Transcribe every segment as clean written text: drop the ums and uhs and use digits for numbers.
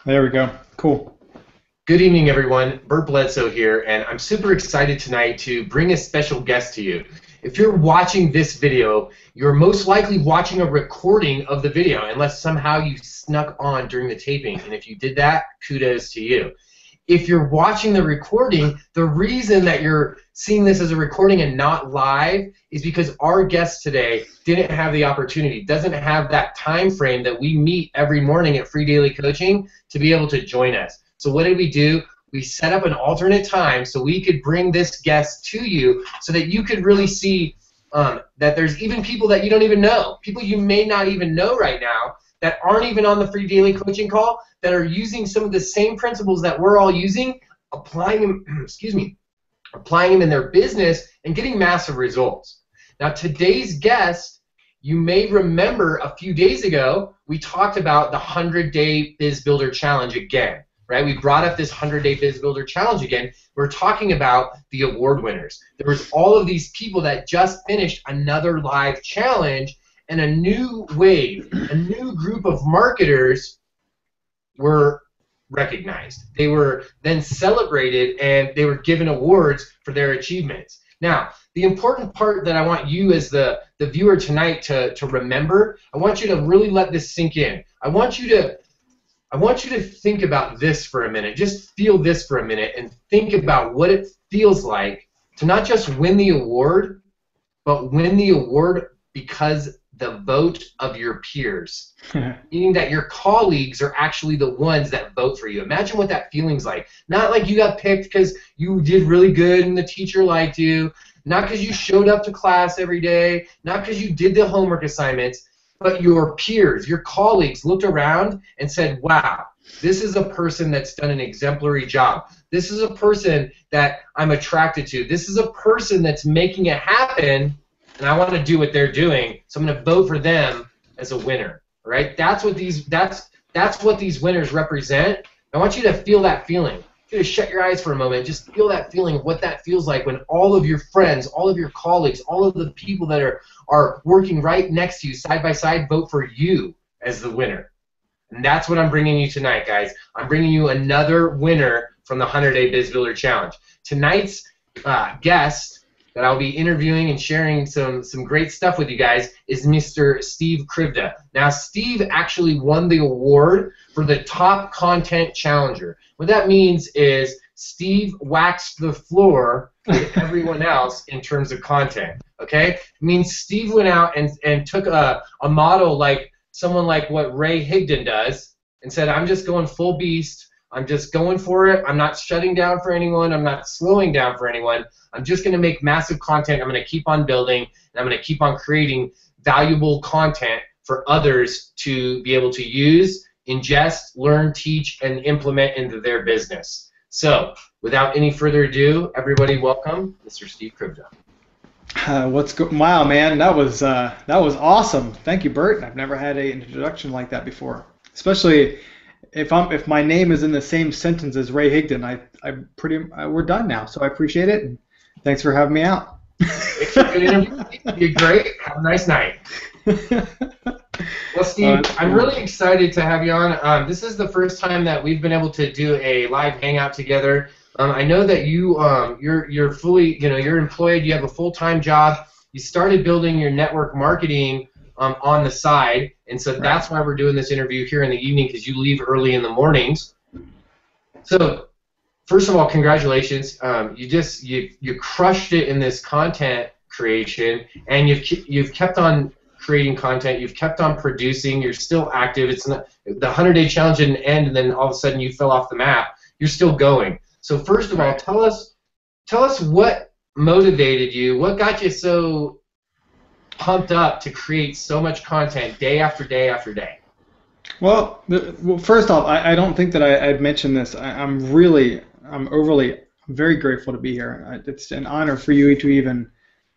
There we go. Cool. Good evening, everyone. Bert Bledsoe here, and I'm super excited tonight to bring a special guest to you. If you're watching this video, you're most likely watching a recording of the video, unless somehow you snuck on during the taping. And if you did that, kudos to you. If you're watching the recording, the reason that you're seeing this as a recording and not live is because our guest today didn't have the opportunity, doesn't have that time frame that we meet every morning at Free Daily Coaching to be able to join us. So what did we do? We set up an alternate time so we could bring this guest to you so that you could really see that there's even people that you don't even know, people you may not even know right now that aren't even on the Free Daily Coaching call, that are using some of the same principles that we're all using, applying them, applying them in their business and getting massive results. Now today's guest, you may remember a few days ago, we talked about the 100-Day Biz Builder Challenge again, right? We brought up this 100-Day Biz Builder Challenge again. We're talking about the award winners. There was all of these people that just finished another live challenge, and a new wave, a new group of marketers were recognized. They were then celebrated, and they were given awards for their achievements. Now, the important part that I want you as the viewer tonight to remember, I want you to really let this sink in. I want you to think about this for a minute. Just feel this for a minute and think about what it feels like to not just win the award, but win the award because the vote of your peers, meaning that your colleagues are actually the ones that vote for you. Imagine what that feeling's like. Not like you got picked because you did really good and the teacher liked you, not because you showed up to class every day, not because you did the homework assignments, but your peers, your colleagues looked around and said, wow, this is a person that's done an exemplary job. This is a person that I'm attracted to. This is a person that's making it happen, and I want to do what they're doing, so I'm going to vote for them as a winner. All right? That's what these winners represent. I want you to feel that feeling. I want you to shut your eyes for a moment. Just feel that feeling of what that feels like when all of your friends, all of your colleagues, all of the people that are working right next to you, side by side, vote for you as the winner. And that's what I'm bringing you tonight, guys. I'm bringing you another winner from the 100-Day Biz Builder Challenge. Tonight's guest that I'll be interviewing and sharing some great stuff with you guys is Mr. Steve Krivda. Now, Steve actually won the award for the Top Content Challenger. What that means is Steve waxed the floor with everyone else in terms of content. Okay? It means Steve went out and took a model like someone like what Ray Higdon does and said, I'm just going full beast. I'm just going for it. I'm not shutting down for anyone. I'm not slowing down for anyone. I'm just going to make massive content. I'm going to keep on building, and I'm going to keep on creating valuable content for others to be able to use, ingest, learn, teach, and implement into their business. So, without any further ado, everybody welcome Mr. Steve Krivda. Wow, man, that was awesome. Thank you, Bert. I've never had an introduction like that before, especially if my name is in the same sentence as Ray Higdon. We're done now, so I appreciate it. And thanks for having me out. It's a good interview. You're great. Have a nice night. Well, Steve, I'm really excited to have you on. This is the first time that we've been able to do a live hangout together. I know that you're fully, you're employed. You have a full-time job. You started building your network marketing on the side, and so that's why we're doing this interview here in the evening, because you leave early in the mornings. So, first of all, congratulations. You crushed it in this content creation, and you've kept on creating content. You've kept on producing. You're still active. It's not, the 100-Day Challenge didn't end, and then all of a sudden you fell off the map. You're still going. So first of all, tell us what motivated you. What got you so pumped up to create so much content day after day after day? Well, first off, I don't think that I'd mentioned this. I'm very grateful to be here. It's an honor for you to even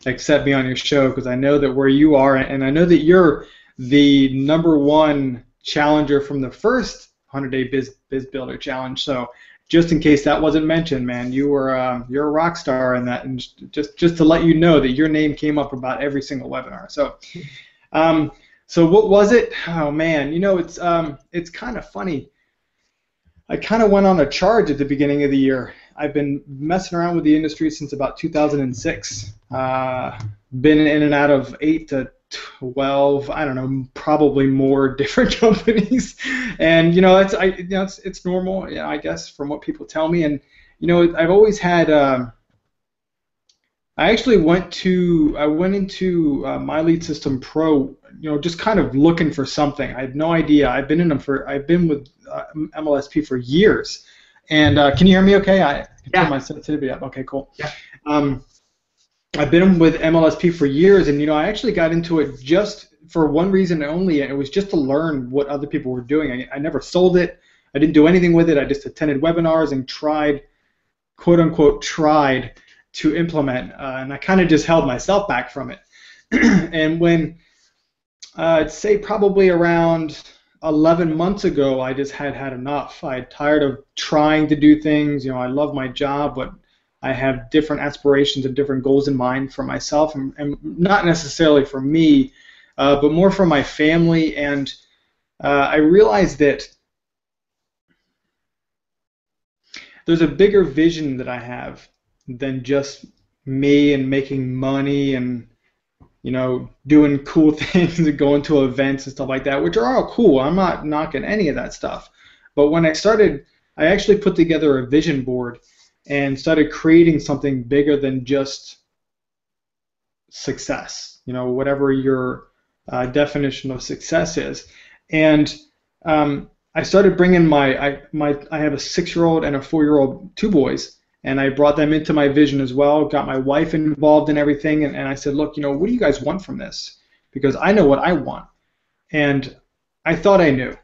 accept me on your show, because I know that where you are, and I know that you're the #1 challenger from the first 100-Day Biz Builder Challenge. So just in case that wasn't mentioned, man, you're a rock star in that, and just to let you know that your name came up about every single webinar. So, so what was it? Oh man, it's kind of funny. I kind of went on a charge at the beginning of the year. I've been messing around with the industry since about 2006. Been in and out of 8 to 12, I don't know, probably more different companies. And it's normal, I guess, from what people tell me. And I've always had. I actually went into My Lead System Pro, just kind of looking for something. I had no idea. I've been with MLSP for years. And can you hear me okay? I can turn my sensitivity up. Okay, cool. Yeah. I've been with MLSP for years, and I actually got into it just for one reason only, and it was just to learn what other people were doing. I never sold it. I didn't do anything with it. I just attended webinars and tried, quote unquote, to implement, and I kind of just held myself back from it. And when I'd say probably around 11 months ago, I just had enough. I had tired of trying to do things. I love my job, but I have different aspirations and different goals in mind for myself, and not necessarily for me, but more for my family. And I realized that there's a bigger vision that I have than just me and making money and doing cool things and going to events and stuff like that, which are all cool. I'm not knocking any of that stuff. But when I actually put together a vision board and started creating something bigger than just success, whatever your definition of success is. And I started bringing I have a 6-year-old and a 4-year-old, 2 boys, and I brought them into my vision as well, got my wife involved in everything, and I said, look, what do you guys want from this? Because I know what I want. And I thought I knew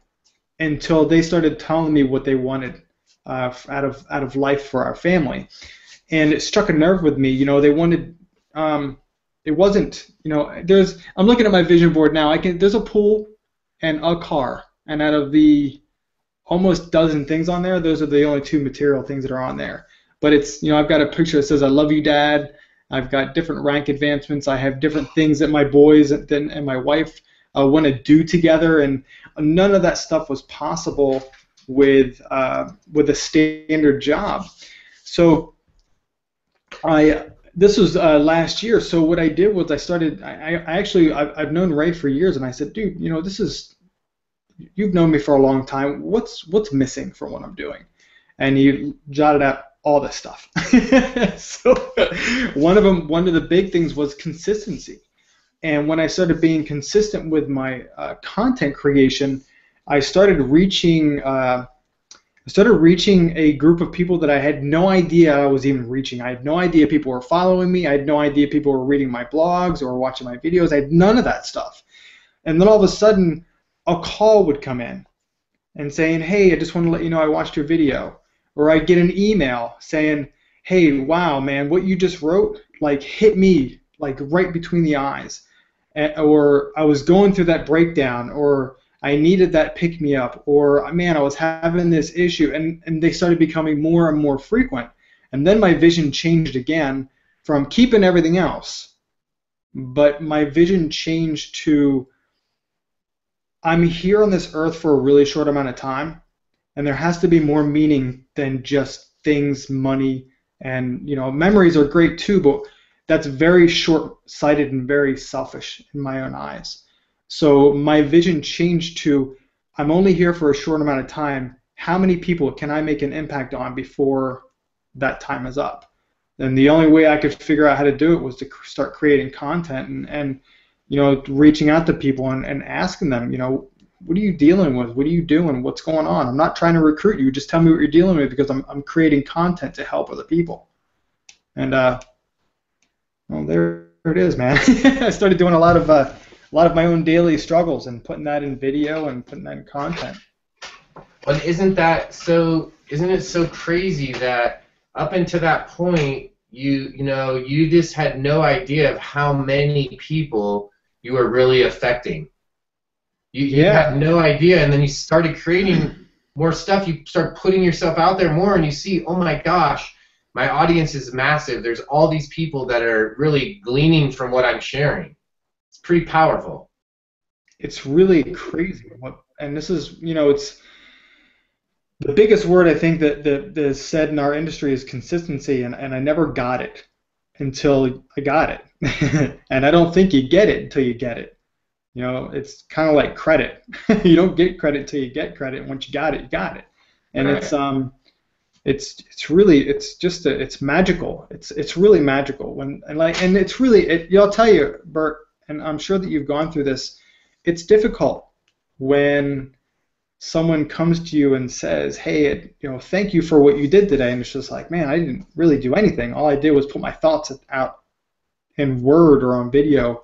until they started telling me what they wanted out of life for our family. And it struck a nerve with me. They wanted, it wasn't, I'm looking at my vision board now. There's a pool and a car, and out of the almost dozen things on there, those are the only 2 material things that are on there. But it's, I've got a picture that says, I love you, Dad. I've got different rank advancements. I have different things that my boys and my wife want to do together, and none of that stuff was possible with a standard job. So this was last year. So what I did was I've known Ray for years, and I said, dude, you've known me for a long time. What's missing from what I'm doing? And he jotted out all this stuff. So one of the big things was consistency. And when I started being consistent with my content creation, I started reaching a group of people that I had no idea I was even reaching. I had no idea people were following me. I had no idea people were reading my blogs or watching my videos. I had none of that stuff. And then all of a sudden, a call would come in and saying, hey, I just want to let you know I watched your video. Or I'd get an email saying, hey, wow, man, what you just wrote, hit me, right between the eyes. Or I was going through that breakdown, or I needed that pick-me-up, or, man, I was having this issue. And they started becoming more and more frequent. And then my vision changed again from keeping everything else. But my vision changed to, I'm here on this earth for a really short amount of time, and there has to be more meaning than just things, money, and memories are great too, but that's very short-sighted and very selfish in my own eyes. So my vision changed to, I'm only here for a short amount of time. How many people can I make an impact on before that time is up? And the only way I could figure out how to do it was to start creating content and reaching out to people and asking them, what are you dealing with? What are you doing? What's going on? I'm not trying to recruit you. Just tell me what you're dealing with, because I'm creating content to help other people. And well, there it is, man. I started doing a lot of my own daily struggles and putting that in video and putting that in content. Well, isn't it so crazy that up until that point, you just had no idea of how many people you were really affecting. You had no idea, and then you started creating more stuff. You start putting yourself out there more, and you see, oh my gosh, my audience is massive. There's all these people that are really gleaning from what I'm sharing. It's pretty powerful. It's really crazy. And this is, the biggest word I think that is said in our industry is consistency, and I never got it until I got it. And I don't think you get it until you get it. You know, it's kind of like credit. You don't get credit till you get credit. And once you got it, you got it. And Right. it's really it's magical. It's really magical and it's really I'll tell you, Bert, and I'm sure that you've gone through this. It's difficult when someone comes to you and says, "Hey, thank you for what you did today," and it's just like, "Man, I didn't really do anything. All I did was put my thoughts out in word or on video,"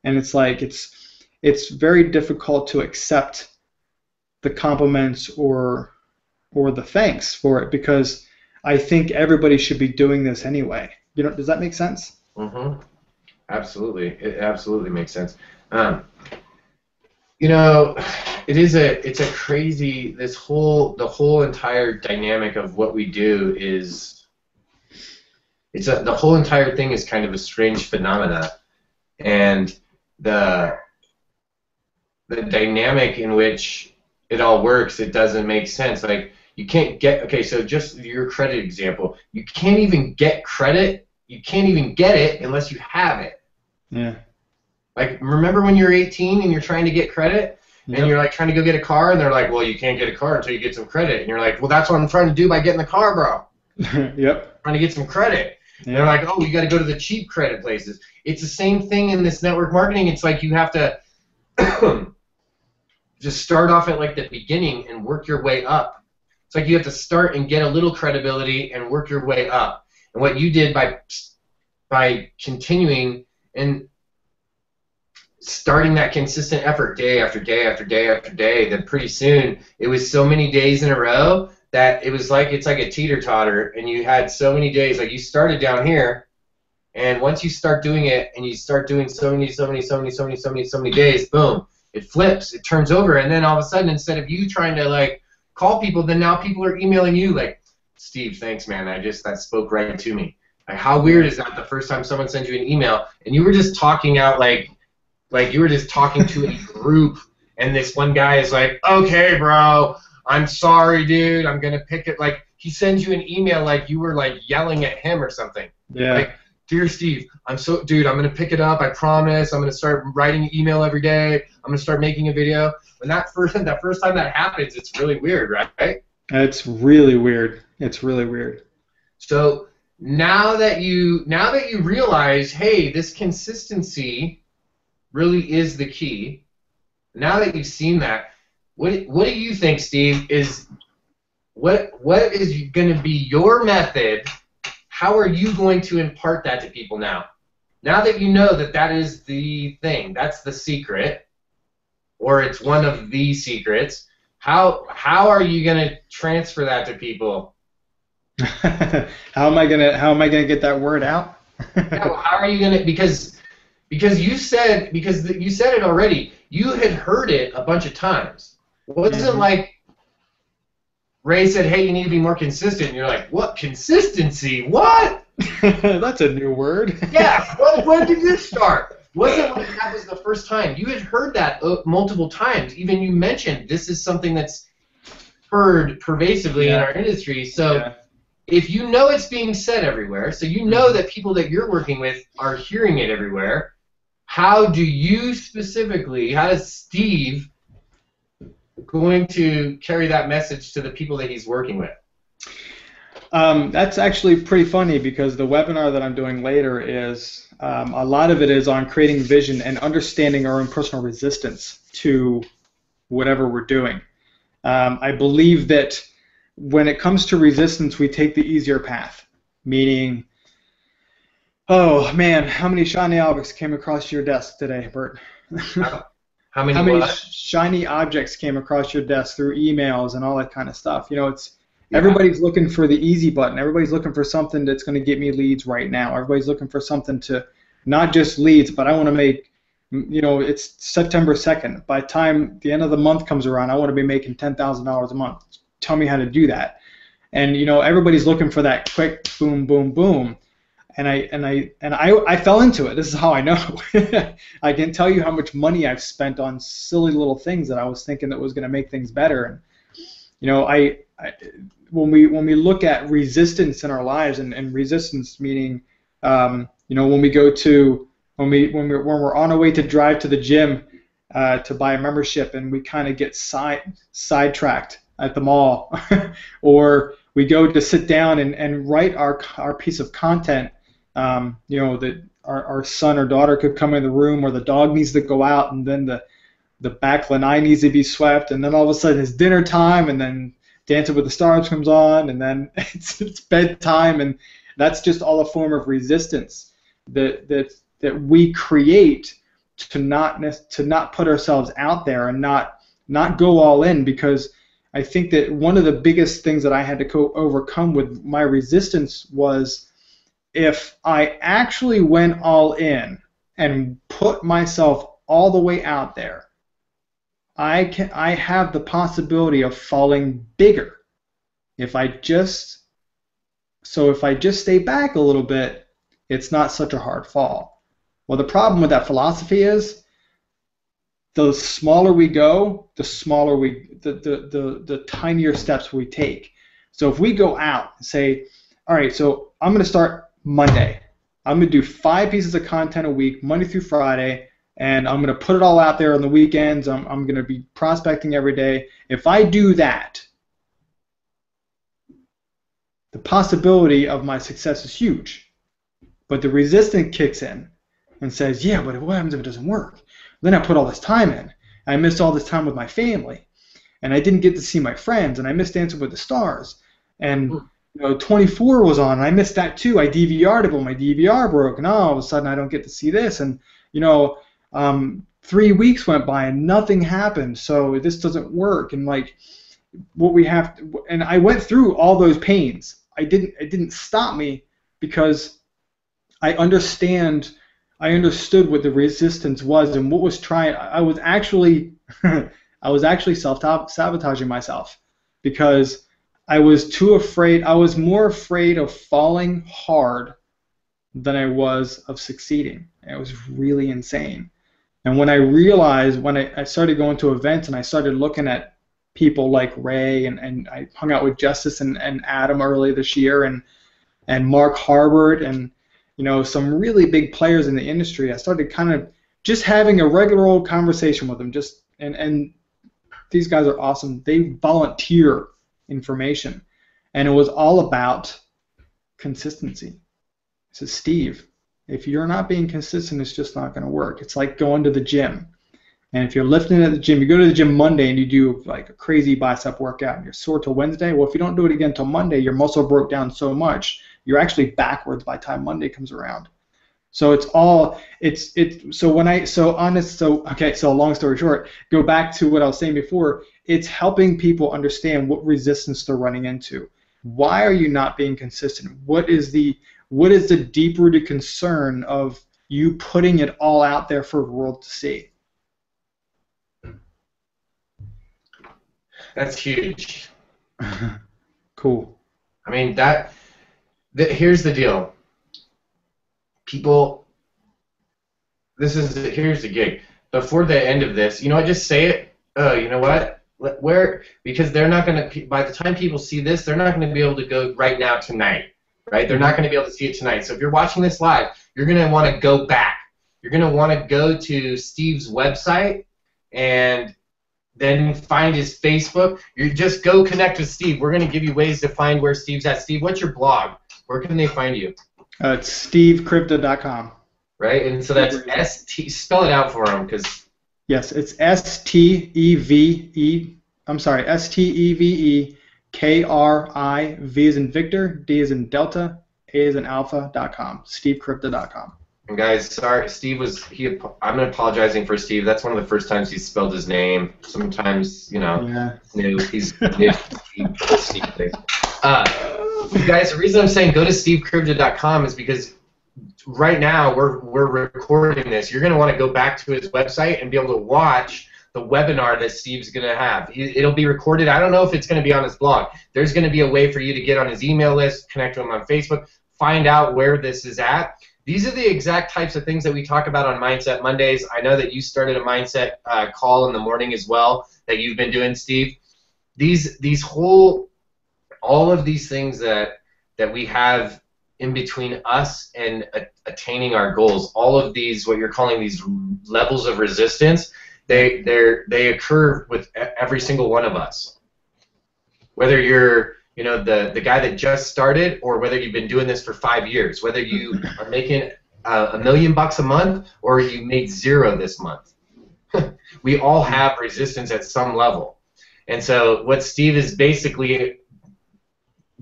and it's like it's very difficult to accept the compliments or the thanks for it, because I think everybody should be doing this anyway. Does that make sense? Mm-hmm. Absolutely, it absolutely makes sense. It's a crazy, the whole entire dynamic of what we do is, the whole entire thing is kind of a strange phenomena, and the dynamic in which it all works, it doesn't make sense. Like, you can't get, okay, so just your credit example, you can't even get credit, you can't even get it unless you have it. Yeah. Like, remember when you're 18 and you're trying to get credit, Yep. and you're like trying to go get a car, and they're like, well, you can't get a car until you get some credit, and you're like, well, that's what I'm trying to do by getting the car, bro. Yep. Trying to get some credit. And they're like, oh, you got to go to the cheap credit places. It's the same thing in this network marketing. It's like you have to just start off at like the beginning and work your way up. It's like you have to start and get a little credibility and work your way up. And what you did by continuing and starting that consistent effort day after day after day after day, then pretty soon it was so many days in a row that it's like a teeter-totter, and you had so many days, like you started down here, and once you start doing it and you start doing so many days, boom, it flips, it turns over, and then all of a sudden, instead of you trying to like call people, then now people are emailing you like, Steve, thanks, man, that spoke right to me. Like, how weird is that the first time someone sends you an email and you were just talking out like you were just talking to a group, and this one guy is like, okay, bro, I'm sorry, dude, I'm gonna pick it. Like, he sends you an email like you were like yelling at him or something. Yeah. Like, dear Steve, I'm gonna pick it up, I promise. I'm gonna start writing an email every day. I'm gonna start making a video. When that first time that happens, it's really weird, right? It's really weird. It's really weird. So now that you realize, hey, this consistency really is the key. Now that you've seen that, what do you think, Steve, is what is going to be your method? How are you going to impart that to people now? Now that you know that is the thing, that's the secret, or it's one of the secrets, how are you going to transfer that to people? How am I gonna get that word out? Yeah, well, how are you going to, because you said it already. You had heard it a bunch of times. It wasn't like Ray said, hey, you need to be more consistent. And you're like, what? Consistency? What? That's a new word. Yeah. When did this start? Wasn't like that was the first time. You had heard that multiple times. Even you mentioned this is something that's heard pervasively in our industry. So if you know it's being said everywhere, so you know that people that you're working with are hearing it everywhere, how does Steve going to carry that message to the people that he's working with? That's actually pretty funny, because the webinar that I'm doing later is a lot of it is on creating vision and understanding our own personal resistance to whatever we're doing. I believe that when it comes to resistance, we take the easier path, meaning, oh man, how many shiny objects came across your desk today, Bert? How many shiny objects came across your desk through emails and all that kind of stuff? Everybody's looking for the easy button. Everybody's looking for something that's going to get me leads right now. Everybody's looking for something to, not just leads, but I want to make, it's September 2nd. By the time the end of the month comes around, I want to be making $10,000 a month. Tell me how to do that. And everybody's looking for that quick boom, boom, boom. And I fell into it. This is how I know. I can tell you how much money I've spent on silly little things that I was thinking that was going to make things better. I when we look at resistance in our lives, and resistance meaning, when we go to when we're on our way to drive to the gym to buy a membership, and we kind of get sidetracked at the mall, or we go to sit down and write our piece of content, that our son or daughter could come in the room, or the dog needs to go out, and then the back lanai needs to be swept, and then all of a sudden it's dinner time, and then Dancing with the Stars comes on, and then it's bedtime, and that's just all a form of resistance that we create to not put ourselves out there and not go all in. Because I think that one of the biggest things that I had to overcome with my resistance was, if I actually went all in and put myself all the way out there, I have the possibility of falling bigger. If I just stay back a little bit, it's not such a hard fall. Well, the problem with that philosophy is, the smaller we go, the tinier steps we take. So if we go out and say, all right, so I'm going to start Monday. I'm going to do 5 pieces of content a week, Monday through Friday, and I'm going to put it all out there on the weekends. I'm going to be prospecting every day. If I do that, the possibility of my success is huge. But the resistance kicks in and says, yeah, but what happens if it doesn't work? Then I put all this time in. I missed all this time with my family, and I didn't get to see my friends, and I missed Dancing with the Stars. And 24 was on, and I missed that too. I DVR'd it, but my DVR broke, and all of a sudden I don't get to see this. And 3 weeks went by and nothing happened, so this doesn't work. And what we have to, and I went through all those pains. It didn't stop me, because I understood what the resistance was, and what was trying. I was actually self-sabotaging myself, because I was too afraid. I was more afraid of falling hard than I was of succeeding. It was really insane. And when I realized, when I started going to events and I started looking at people like Ray, and I hung out with Justice and Adam early this year, and Mark Harbert, and some really big players in the industry, I started kind of just having a regular old conversation with them. And these guys are awesome. They volunteer information, and it was all about consistency. I said, Steve, if you're not being consistent, it's just not going to work. It's like going to the gym. And if you're lifting at the gym, you go to the gym Monday and you do like a crazy bicep workout and you're sore till Wednesday. Well, if you don't do it again till Monday, your muscle broke down so much, you're actually backwards by the time Monday comes around. So so long story short, go back to what I was saying before. It's helping people understand what resistance they're running into. Why are you not being consistent? What is the deep-rooted concern of you putting it all out there for the world to see? That's huge. Cool. I mean, here's the deal. People, here's the gig. Before the end of this, just say it. You know what? Because they're not going to, by the time people see this, they're not going to be able to go right now tonight, right? They're not going to be able to see it tonight. So if you're watching this live, you're going to want to go back. You're going to want to go to Steve's website and then find his Facebook. You just go connect with Steve. We're going to give you ways to find where Steve's at. Steve, what's your blog? Where can they find you? It's stevekrivda.com. Right, and so that's ST. Spell it out for them, because. Yes, it's STEVE. I'm sorry, STEVEKRI. V as in Victor, D as in Delta, A as in Alpha.com. stevekrivda.com. And guys, sorry, Steve I'm apologizing for Steve. That's one of the first times he's spelled his name. Sometimes, Yeah. new. He's new. Guys, the reason I'm saying go to stevekrivda.com is because right now we're recording this. You're going to want to go back to his website and be able to watch the webinar that Steve's going to have. It'll be recorded. I don't know if it's going to be on his blog. There's going to be a way for you to get on his email list, connect to him on Facebook, find out where this is at. These are the exact types of things that we talk about on Mindset Mondays. I know that you started a mindset call in the morning as well that you've been doing, Steve. all of these things that we have in between us and attaining our goals, all of these, what you're calling these levels of resistance, they occur with every single one of us. Whether you're, you know, the guy that just started, or whether you've been doing this for 5 years, whether you are making $1 million a month or you made 0 this month. We all have resistance at some level. And so what Steve is basically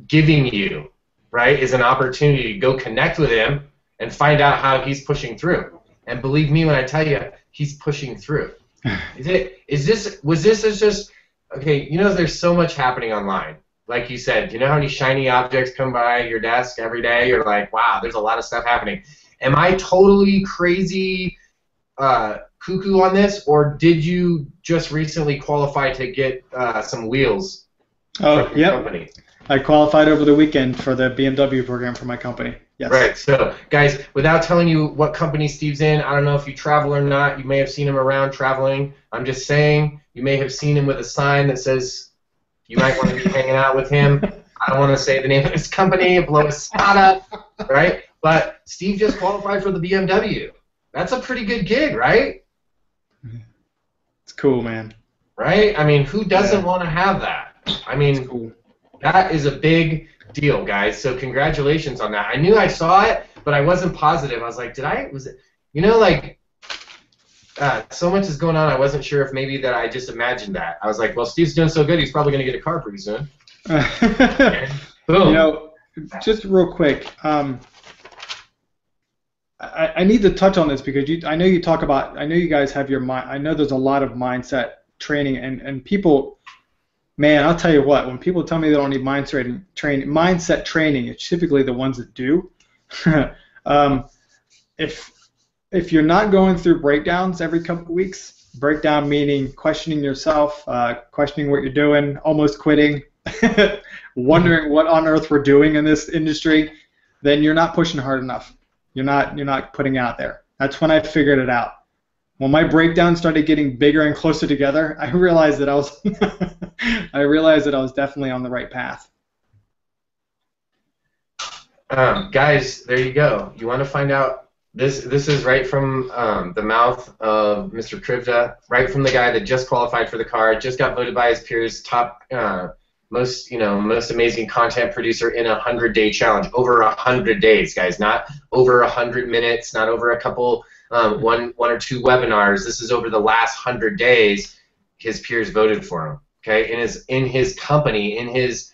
giving you, right, is an opportunity to go connect with him and find out how he's pushing through. And believe me when I tell you, he's pushing through. Was this just, okay, you know, there's so much happening online. Like you said, you know how many shiny objects come by your desk every day? You're like, wow, there's a lot of stuff happening. Am I totally crazy cuckoo on this, or did you just recently qualify to get some wheels from your company? I qualified over the weekend for the BMW program for my company. Yes. Right. So, guys, without telling you what company Steve's in, I don't know if you travel or not. You may have seen him around traveling. I'm just saying, you may have seen him with a sign that says you might want to be hanging out with him. I don't want to say the name of his company, blow his spot up, right? But Steve just qualified for the BMW. That's a pretty good gig, right? It's cool, man. Right? I mean, who doesn't want to have that? I mean, cool. That is a big deal, guys. So congratulations on that. I knew I saw it, but I wasn't positive. I was like, was it? You know, like, so much is going on. I wasn't sure if maybe that I just imagined that. I was like, well, Steve's doing so good, he's probably going to get a car pretty soon. Boom. You know, just real quick, I need to touch on this because I know you talk about, I know you guys have your mind, I know there's a lot of mindset training, and people, man, I'll tell you what, when people tell me they don't need mindset training, it's typically the ones that do. If you're not going through breakdowns every couple of weeks, breakdown meaning questioning yourself, questioning what you're doing, almost quitting, wondering what on earth we're doing in this industry, then you're not pushing hard enough. You're not putting out there. That's when I figured it out. When my breakdown started getting bigger and closer together, I realized that I was definitely on the right path. Guys, there you go. You want to find out? This is right from the mouth of Mr. Krivda, right from the guy that just qualified for the car, just got voted by his peers top most amazing content producer in a 100-day challenge. Over 100 days, guys, not over 100 minutes, not over a couple one or two webinars. This is over the last 100 days. His peers voted for him. Okay, in his company, in his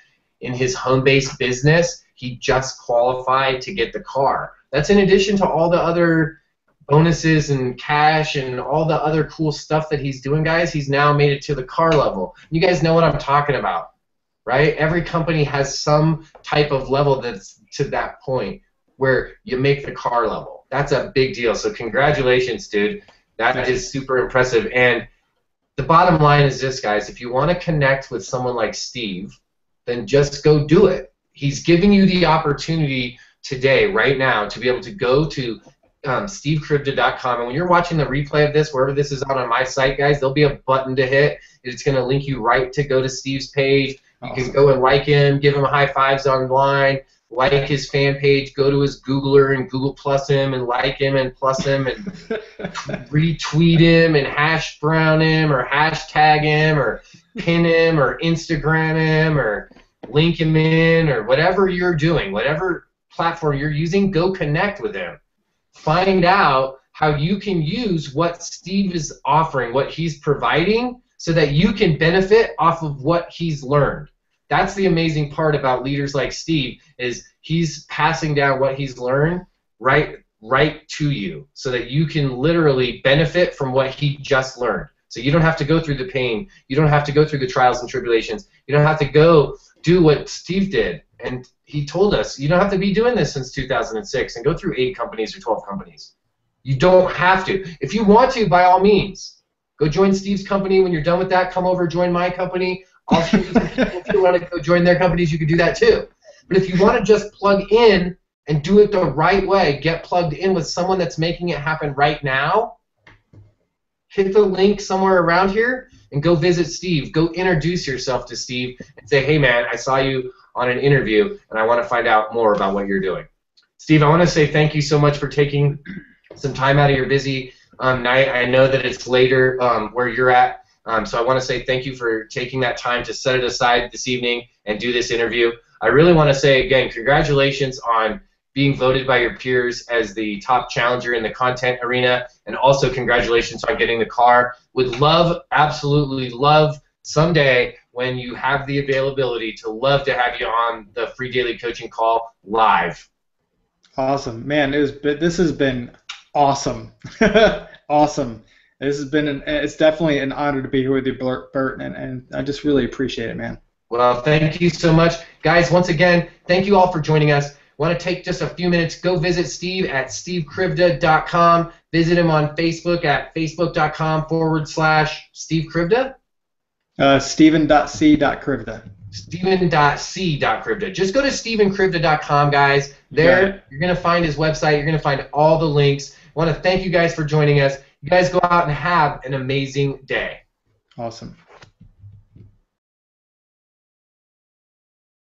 home-based business, he just qualified to get the car. That's in addition to all the other bonuses and cash and all the other cool stuff that he's doing, guys. He's now made it to the car level. You guys know what I'm talking about, right? Every company has some type of level that's to that point where you make the car level. That's a big deal. So congratulations, dude. That is super impressive. And the bottom line is this, guys. If you want to connect with someone like Steve, then just go do it. He's giving you the opportunity today, right now, to be able to go to stevekrivda.com, and when you're watching the replay of this, wherever this is on my site, guys, there'll be a button to hit. It's going to link you right to go to Steve's page. You can go and like him, give him high fives online, like his fan page, go to his Googler and Google plus him and like him and plus him and retweet him and hash brown him or hashtag him or pin him or Instagram him or link him in or whatever you're doing, whatever platform you're using, go connect with him. Find out how you can use what Steve is offering, what he's providing, so that you can benefit off of what he's learned. That's the amazing part about leaders like Steve, is he's passing down what he's learned right to you, so that you can literally benefit from what he just learned. So you don't have to go through the pain. You don't have to go through the trials and tribulations. You don't have to go do what Steve did. And he told us, you don't have to be doing this since 2006 and go through 8 companies or 12 companies. You don't have to. If you want to, by all means, go join Steve's company. When you're done with that, come over, join my company. I'll show you some people. If you want to go join their companies, you can do that too. But if you want to just plug in and do it the right way, get plugged in with someone that's making it happen right now, hit the link somewhere around here. and go visit Steve. Go introduce yourself to Steve and say, hey, man, I saw you on an interview, and I want to find out more about what you're doing. Steve, I want to say thank you so much for taking some time out of your busy night. I know that it's later where you're at, so I want to say thank you for taking that time to set it aside this evening and do this interview. I really want to say, again, congratulations on being voted by your peers as the top challenger in the content arena, and also congratulations on getting the car. Would love, absolutely love, someday when you have the availability, to love to have you on the Free Daily Coaching Call live. Awesome, man. This has been awesome. Awesome. This has been it's definitely an honor to be here with you, Bert, and I just really appreciate it, man. Well, thank you so much. Guys, once again, thank you all for joining us. Want to take just a few minutes, go visit Steve at stevekrivda.com. Visit him on Facebook at facebook.com/Steve Krivda. Steven.c.krivda. Steven.c.krivda. Just go to stevenkrivda.com, guys. There, you're going to find his website. You're going to find all the links. I want to thank you guys for joining us. You guys go out and have an amazing day. Awesome.